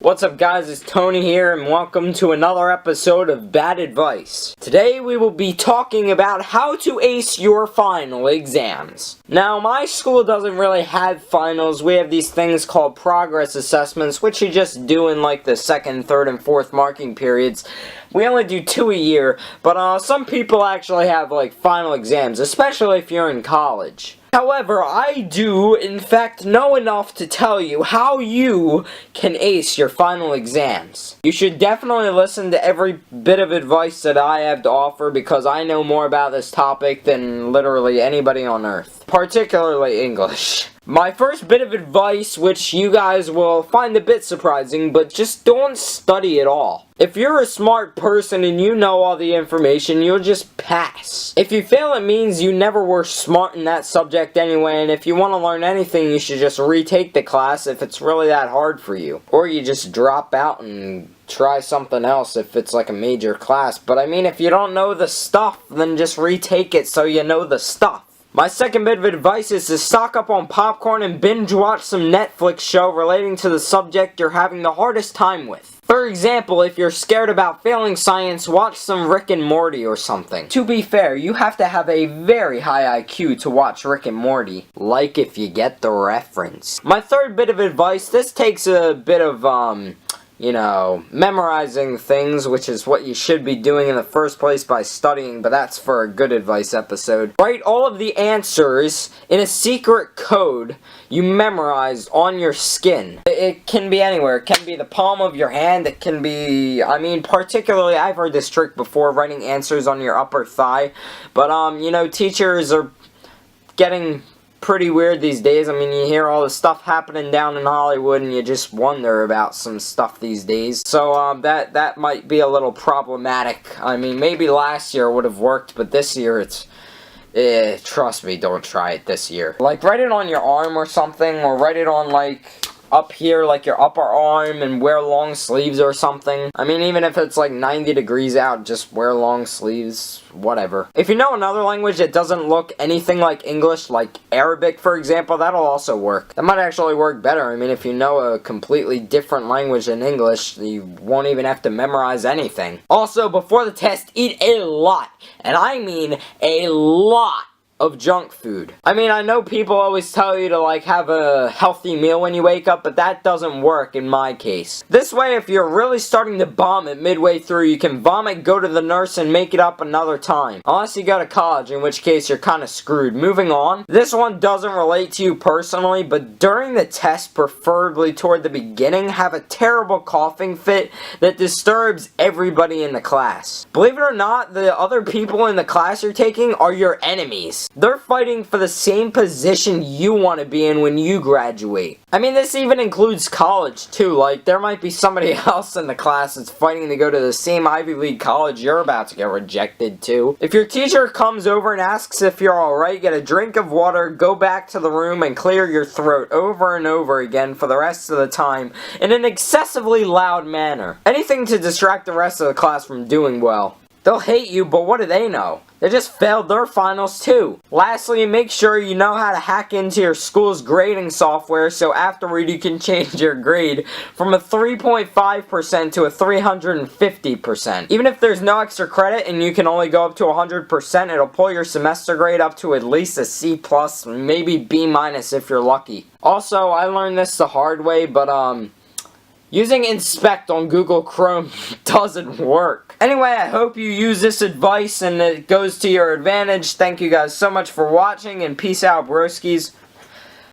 What's up guys, it's Tony here and welcome to another episode of Bad Advice. Today we will be talking about how to ace your final exams. Now my school doesn't really have finals. We have these things called progress assessments, which you just do in like the second, third, and fourth marking periods. We only do 2 a year, but some people actually have like final exams, especially if you're in college. However, I do, in fact, know enough to tell you how you can ace your final exams. You should definitely listen to every bit of advice that I have to offer because I know more about this topic than literally anybody on earth, particularly English. My first bit of advice, which you guys will find a bit surprising, but just don't study at all. If you're a smart person and you know all the information, you'll just pass. If you fail, it means you never were smart in that subject anyway, and if you want to learn anything, you should just retake the class if it's really that hard for you. Or you just drop out and try something else if it's like a major class. But I mean, if you don't know the stuff, then just retake it so you know the stuff. My second bit of advice is to stock up on popcorn and binge watch some Netflix show relating to the subject you're having the hardest time with. For example, if you're scared about failing science, watch some Rick and Morty or something. To be fair, you have to have a very high IQ to watch Rick and Morty. Like if you get the reference. My third bit of advice, this takes a bit of, memorizing things, which is what you should be doing in the first place by studying, but that's for a good advice episode. Write all of the answers in a secret code you memorized on your skin. It can be anywhere. It can be the palm of your hand. It can be, particularly, I've heard this trick before, writing answers on your upper thigh. But, teachers are getting pretty weird these days. I mean, you hear all the stuff happening down in Hollywood and you just wonder about some stuff these days. So, that might be a little problematic. I mean, maybe last year would have worked, but this year trust me, don't try it this year. Like, write it on your arm or something, or write it on, like, up here, like your upper arm, and wear long sleeves or something. I mean, even if it's like 90 degrees out, just wear long sleeves, whatever. If you know another language that doesn't look anything like English, like Arabic for example, that'll also work. That might actually work better. I mean, if you know a completely different language than English, you won't even have to memorize anything. Also, before the test, eat a lot, and I mean a lot, of junk food. I mean, I know people always tell you to like have a healthy meal when you wake up, but that doesn't work in my case. This way, if you're really starting to vomit midway through, you can vomit, go to the nurse, and make it up another time. Unless you go to college, in which case you're kind of screwed. Moving on. This one doesn't relate to you personally, but during the test, preferably toward the beginning, have a terrible coughing fit that disturbs everybody in the class. Believe it or not, the other people in the class you're taking are your enemies. They're fighting for the same position you want to be in when you graduate. I mean, this even includes college too. Like, there might be somebody else in the class that's fighting to go to the same Ivy League college you're about to get rejected to. If your teacher comes over and asks if you're alright, get a drink of water, go back to the room, and clear your throat over and over again for the rest of the time in an excessively loud manner. Anything to distract the rest of the class from doing well. They'll hate you, but what do they know? They just failed their finals too. Lastly, make sure you know how to hack into your school's grading software so afterward you can change your grade from a 3.5% to a 350%. Even if there's no extra credit and you can only go up to 100%, it'll pull your semester grade up to at least a C+, maybe B- if you're lucky. Also, I learned this the hard way, but using Inspect on Google Chrome doesn't work. Anyway, I hope you use this advice and it goes to your advantage. Thank you guys so much for watching, and peace out, broskies.